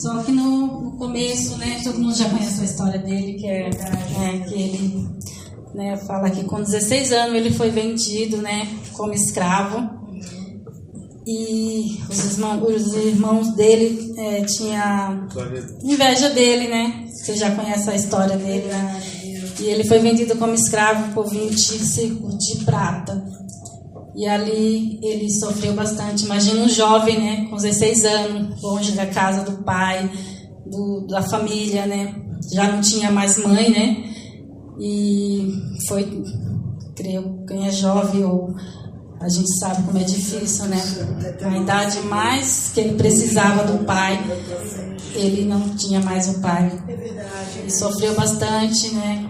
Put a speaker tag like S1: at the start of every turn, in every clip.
S1: Só que no começo, né, todo mundo já conhece a história dele, que ele, né, fala que com 16 anos ele foi vendido, né, como escravo. E os irmãos dele tinham inveja dele, né? Você já conhece a história dele, né? E ele foi vendido como escravo por 20 ciclos de prata. E ali ele sofreu bastante. Imagina um jovem, né, com 16 anos, longe da casa do pai, da família, né? Já não tinha mais mãe, né? E foi, creio, quem é jovem, ou a gente sabe como é difícil, né? A idade mais que ele precisava do pai, ele não tinha mais o pai. Ele sofreu bastante, né?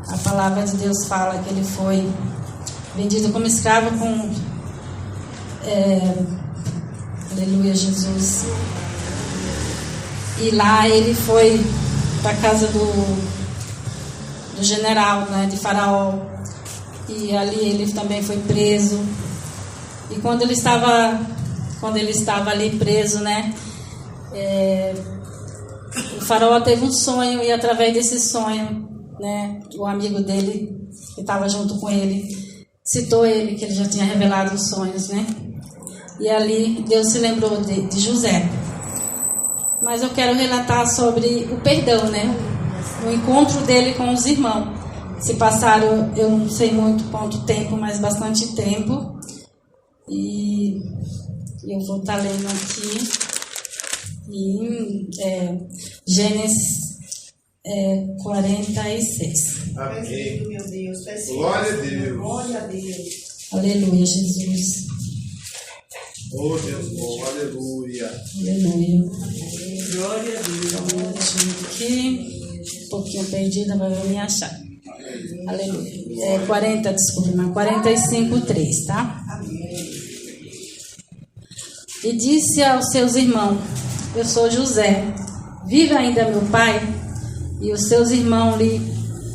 S1: A palavra de Deus fala que ele foi vendido como escravo aleluia, Jesus. E lá ele foi para a casa do general, né, de Faraó. E ali ele também foi preso. E quando ele estava ali preso, né, o Faraó teve um sonho, e através desse sonho, né, o amigo dele, que estava junto com ele, citou ele, que ele já tinha revelado os sonhos, né? E ali Deus se lembrou de José. Mas eu quero relatar sobre o perdão, né? O encontro dele com os irmãos. Se passaram, eu não sei muito quanto tempo, mas bastante tempo. E eu vou estar lendo aqui em Gênesis 46.
S2: Amém. Meu Deus.
S3: Glória a Deus.
S2: Glória a Deus.
S1: Aleluia, Jesus.
S3: Oh, Deus bom. Aleluia.
S1: Aleluia.
S2: Glória a Deus.
S1: Deixa aqui. Um pouquinho perdida, mas vou me achar. Aleluia. 45:3, tá? E disse aos seus irmãos: eu sou José. Vive ainda meu pai? E os seus irmãos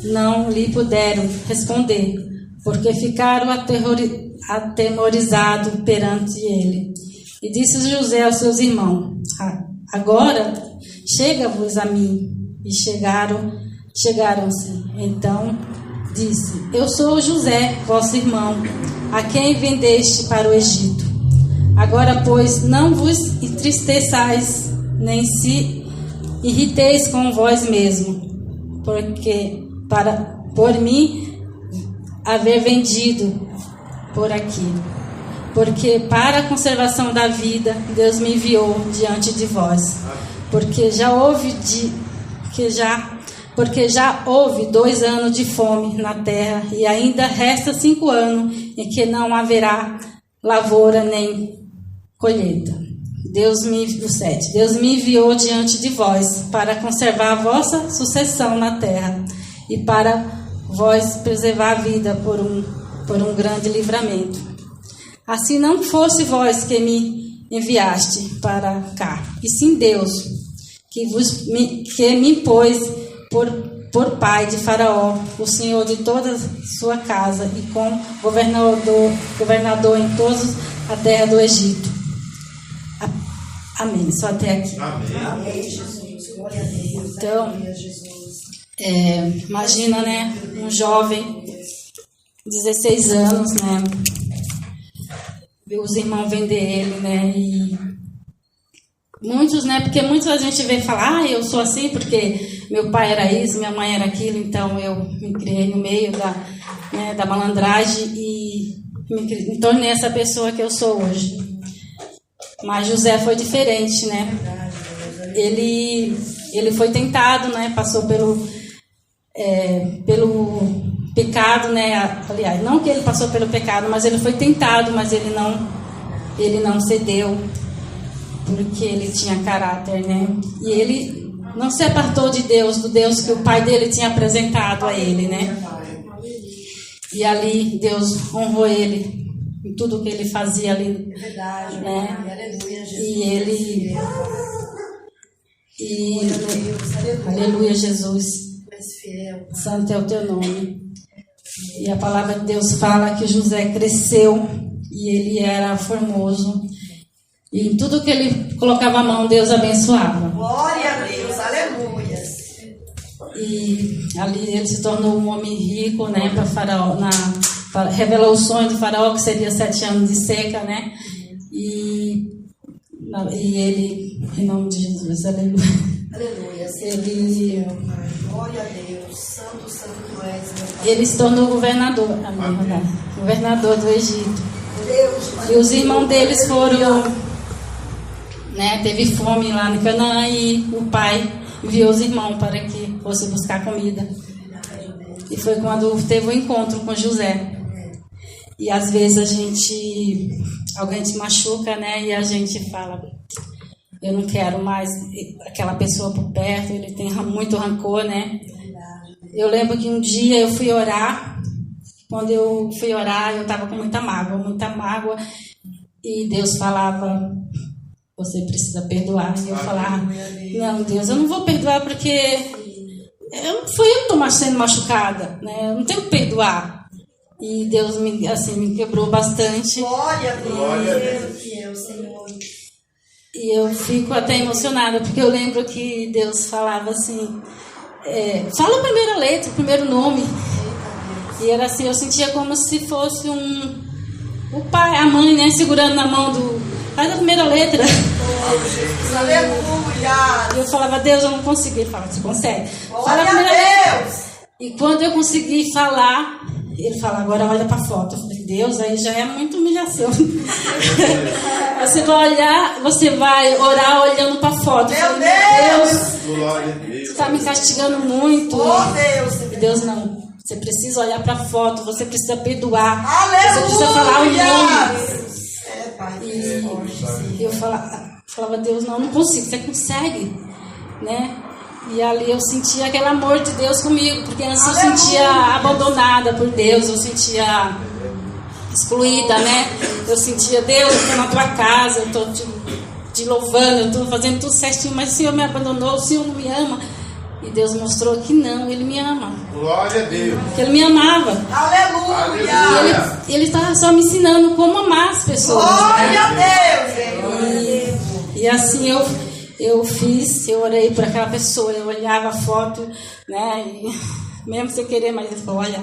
S1: não lhe puderam responder, porque ficaram atemorizados perante ele. E disse José aos seus irmãos: agora chega-vos a mim. E chegaram-se. Então disse: eu sou José, vosso irmão, a quem vendeste para o Egito. Agora, pois, não vos entristeçais, nem se irriteis com vós mesmo, porque por mim haver vendido por aqui. Porque para a conservação da vida Deus me enviou diante de vós. Porque já houve 2 anos de fome na terra, e ainda resta 5 anos em que não haverá lavoura nem colheita. Deus me enviou diante de vós para conservar a vossa sucessão na terra, e para vós preservar a vida por um grande livramento. Assim não fosse vós que me enviaste para cá, e sim Deus, que me pôs por pai de Faraó, o senhor de toda a sua casa, e com governador em toda a terra do Egito. Amém. Só até aqui.
S2: Amém, Jesus. Glória a Deus.
S1: Então, imagina, né, um jovem, 16 anos, né, os irmãos vender ele, né, e muitos, né, porque muitos a gente vê falar: eu sou assim porque meu pai era isso, minha mãe era aquilo, então eu me criei no meio da malandragem e me tornei essa pessoa que eu sou hoje. Mas José foi diferente, né? Ele foi tentado, né? Passou pelo pecado, né? Aliás, não que ele passou pelo pecado, mas ele foi tentado, mas ele não cedeu, porque ele tinha caráter, né? E ele não se apartou de Deus, do Deus que o pai dele tinha apresentado a ele, né? E ali Deus honrou ele em tudo que ele fazia ali.
S2: É verdade,
S1: né?
S2: Aleluia, Jesus.
S1: Aleluia, Jesus.
S2: Fiel.
S1: Santo é o teu nome. E a palavra de Deus fala que José cresceu e ele era formoso. E em tudo que ele colocava a mão, Deus abençoava.
S2: Glória a Deus, aleluia.
S1: E ali ele se tornou um homem rico, né, para Faraó, revelou o sonho do Faraó, que seria 7 anos de seca, né? E ele, em nome de Jesus, aleluia.
S2: Aleluia.
S1: Ele,
S2: glória a Deus. Santo, santo tu és, meu Pai.
S1: ele se tornou governador, governador do Egito.
S2: Deus,
S1: E os irmãos deles foram, né, teve fome lá em Canaã e o pai enviou os irmãos para que fossem buscar comida. E foi quando teve o encontro com José. E às vezes alguém te machuca, né, e a gente fala, eu não quero mais aquela pessoa por perto, ele tem muito rancor, né? Eu lembro que um dia eu fui orar, quando eu fui orar, eu estava com muita mágoa, e Deus falava, você precisa perdoar. E eu falava, não, Deus, eu não vou perdoar porque fui eu que estou sendo machucada, né? Eu não tenho que perdoar. E Deus me quebrou bastante.
S2: Glória a Deus, fiel, Senhor.
S1: E eu fico até emocionada, porque eu lembro que Deus falava assim, fala a primeira letra, o primeiro nome. E era assim, eu sentia como se fosse o pai, a mãe, né, segurando na mão faz a primeira letra.
S2: Aleluia.
S1: E eu falava, Deus, eu não consegui. Ele falava, você consegue. Fala
S2: Glória
S1: a primeira
S2: a Deus.
S1: letra. E quando eu consegui falar, ele fala, agora olha para a foto. Eu falei, Deus, aí já é muita humilhação. Você vai orar olhando para a foto.
S2: Meu
S1: falei, Deus, você está me castigando muito.
S2: Oh, Deus.
S1: E Deus, não. Você precisa olhar para a foto, você precisa perdoar.
S2: Aleluia.
S1: Você precisa falar o nome.
S2: Pai,
S1: E eu falava, Deus, não consigo. Você consegue, né? E ali eu sentia aquele amor de Deus comigo, porque antes eu sentia abandonada por Deus, eu sentia excluída, né? Eu sentia, Deus, eu estou na tua casa, eu estou te louvando, eu estou fazendo tudo certinho, mas o Senhor me abandonou, o Senhor não me ama. E Deus mostrou que não, Ele me ama.
S3: Glória a Deus.
S1: Que Ele me amava.
S2: Aleluia.
S1: E Ele estava só me ensinando como amar as pessoas.
S2: Glória a Deus.
S1: E assim eu orei por aquela pessoa, eu olhava a foto, né? E mesmo sem querer, mas ele falou, olha,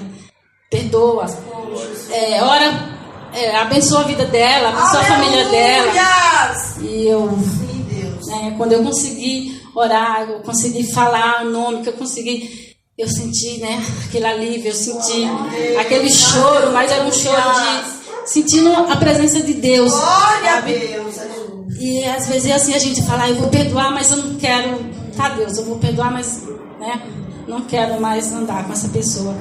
S1: perdoa. Abençoa a vida dela, abençoa a família dela. E quando eu consegui orar, eu consegui falar o nome, eu senti, né, aquele alívio, eu senti aquele choro, mas era um choro sentindo a presença de Deus.
S2: Glória a Deus.
S1: E às vezes assim a gente fala, eu vou perdoar, mas eu não quero, tá Deus, eu vou perdoar, mas, né, não quero mais andar com essa pessoa.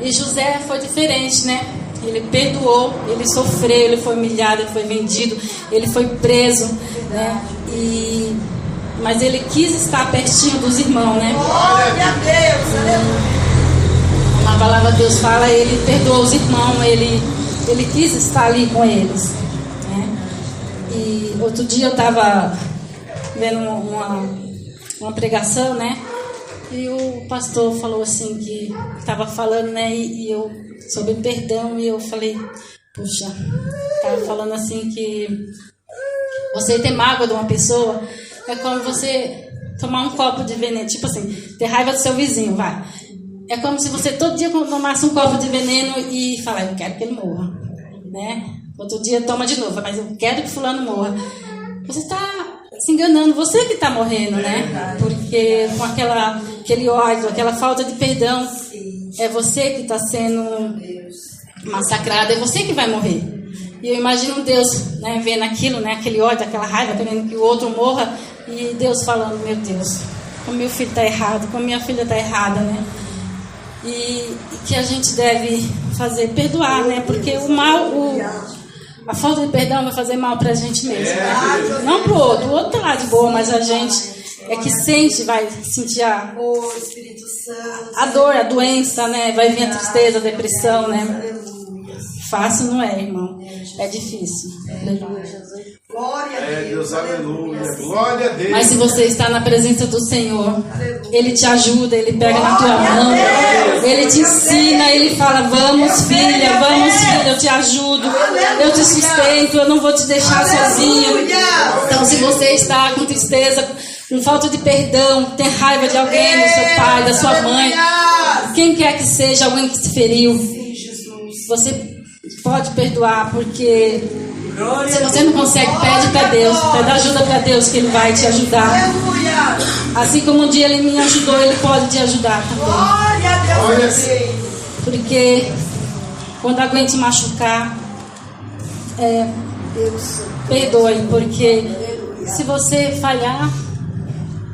S1: E José foi diferente, né? Ele perdoou, ele sofreu, ele foi humilhado, ele foi vendido, ele foi preso, né? Mas ele quis estar pertinho dos irmãos, né?
S2: Glória a Deus, aleluia.
S1: Na palavra Deus fala, ele perdoou os irmãos, ele quis estar ali com eles, né? E outro dia eu estava vendo uma pregação, né? E o pastor falou assim, que estava falando, né? E eu, sobre perdão, e eu falei, puxa, estava falando assim que você ter mágoa de uma pessoa é como você tomar um copo de veneno, tipo assim, ter raiva do seu vizinho, vai. É como se você todo dia tomasse um copo de veneno e falar, eu quero que ele morra, né? Outro dia toma de novo, mas eu quero que fulano morra. Você está se enganando, você que está morrendo, né? Porque com aquele ódio, aquela falta de perdão, é você que está sendo massacrado, é você que vai morrer. E eu imagino Deus, né, vendo aquilo, né, aquele ódio, aquela raiva, querendo que o outro morra, e Deus falando, meu Deus, como meu filho está errado, como minha filha está errada, né? E que a gente deve fazer, perdoar, né? Porque o mal, a falta de perdão vai fazer mal para a gente mesmo, né? Não para o outro está lá de boa, mas a gente é que vai sentir a dor, a doença, né? Vai vir a tristeza, a depressão, né? Fácil não é, irmão. É difícil. Aleluia, Jesus.
S2: Glória a Deus.
S3: Deus, aleluia. Glória a Deus.
S1: Mas se você está na presença do Senhor, Ele te ajuda, Ele pega na tua mão, Ele te ensina, Ele fala, vamos filha, eu te ajudo, eu te sustento, eu não vou te deixar sozinho. Então se você está com tristeza, com falta de perdão, tem raiva de alguém, do seu pai, da sua mãe, quem quer que seja, alguém que te feriu, você pode perdoar, porque se você não consegue, pede para Deus, pede ajuda para Deus, que Ele vai te ajudar. Assim como um dia Ele me ajudou, Ele pode te ajudar também.
S2: Glória a Deus.
S1: Porque quando alguém te machucar, perdoe, porque se você falhar,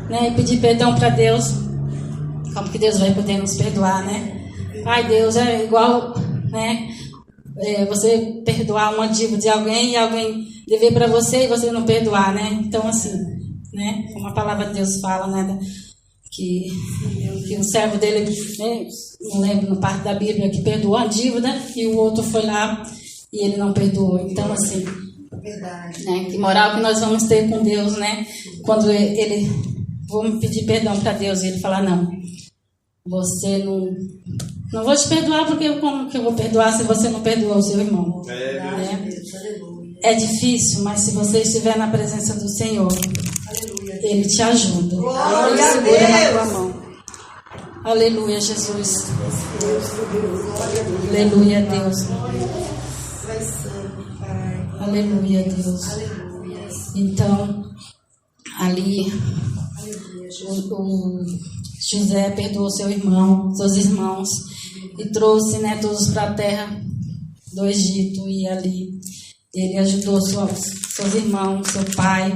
S1: né, e pedir perdão para Deus, como que Deus vai poder nos perdoar, né? Ai, Deus, é igual, né? Você perdoar uma dívida de alguém e alguém dever para você e você não perdoar, né? Então, assim, né? Como a palavra de Deus fala, né? Que o servo dele, né? Não lembro no parte da Bíblia, que perdoou a dívida e o outro foi lá e ele não perdoou. Então, assim, né? Que moral que nós vamos ter com Deus, né? Quando ele vamos pedir perdão para Deus e ele falar, não, você não vou te perdoar, porque como que eu vou perdoar se você não perdoou o seu irmão? É difícil, mas se você estiver na presença do Senhor, Ele te ajuda. Ele segura na tua mão. Aleluia, Jesus. Aleluia, Deus. Aleluia, Deus. Então, ali, o José perdoou seus irmãos, e trouxe, né, todos para a terra do Egito, e ali ele ajudou seus irmãos, seu pai,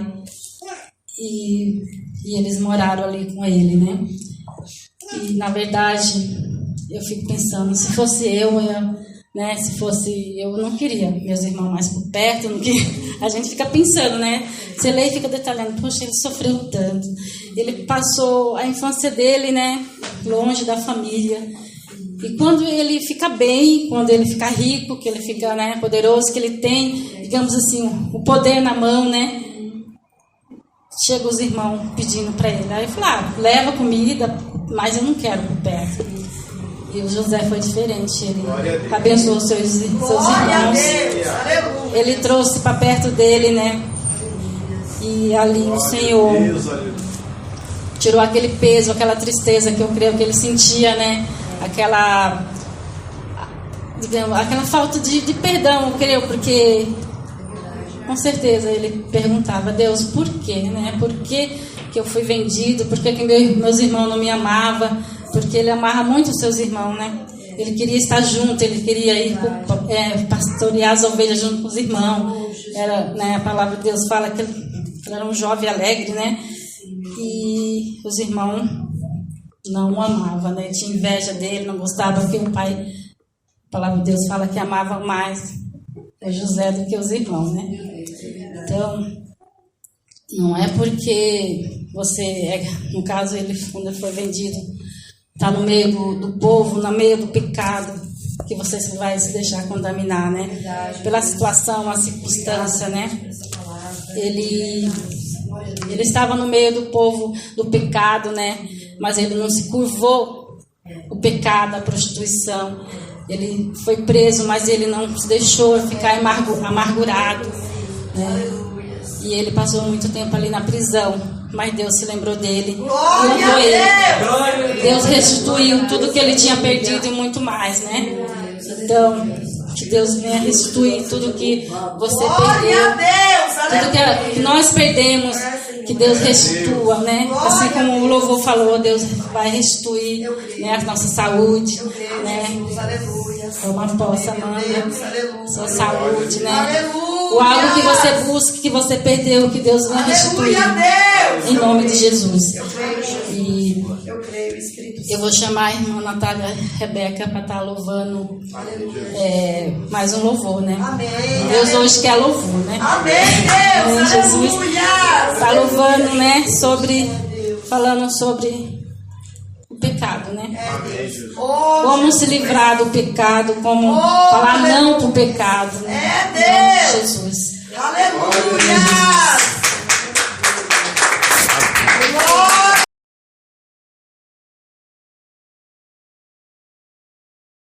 S1: e eles moraram ali com ele, né? E na verdade eu fico pensando, se fosse eu não queria meus irmãos mais por perto, não queria. A gente fica pensando, né? Você lê e fica detalhando, poxa, ele sofreu tanto, ele passou a infância dele, né, longe da família. E quando ele fica bem, quando ele fica rico, que ele fica, né, poderoso, que ele tem, digamos assim, o poder na mão, né? Chega os irmãos pedindo para ele. Aí ele fala, leva comida, mas eu não quero por perto. E o José foi diferente. Ele abençoou seus irmãos. Ele trouxe para perto dele, né? E ali o Senhor tirou aquele peso, aquela tristeza que eu creio que ele sentia, né? Aquela falta de perdão, eu creio, porque com certeza ele perguntava, Deus, por quê, né? Por que eu fui vendido? Por que meus irmãos não me amavam? Porque ele amava muito os seus irmãos, né? Ele queria estar junto, ele queria ir pastorear as ovelhas junto com os irmãos. Né, a palavra de Deus fala que ele era um jovem alegre, né? E os irmãos não o amavam, né? Tinha inveja dele, não gostava, porque o pai, a palavra de Deus fala que amava mais o José do que os irmãos, né? Então, não é porque você, no caso, quando ele foi vendido, está no meio do povo, no meio do pecado, que você vai se deixar contaminar, né? Pela situação, a circunstância, né? Ele estava no meio do povo, do pecado, né? Mas ele não se curvou o pecado, a prostituição. Ele foi preso, mas ele não se deixou ficar amargurado, né? E ele passou muito tempo ali na prisão, mas Deus se lembrou dele e honrou ele. Deus restituiu tudo que ele tinha perdido e muito mais, né? Então, que Deus venha restituir tudo que você perdeu, tudo que nós perdemos, que Deus restitua, né? Assim como o louvor falou, Deus vai restituir, né, a nossa saúde, né? Toma posse, Amanda, sua saúde, né? O algo que você busca, que você perdeu, que Deus vai restituir. Em nome de Jesus. E eu vou chamar a irmã Natália Rebeca para estar louvando mais um louvor, né? Deus hoje quer louvor, né? Amém, Deus. Jesus está louvando, né? Falando sobre o pecado, né? Como se livrar do pecado, como falar não para o pecado, né? Jesus.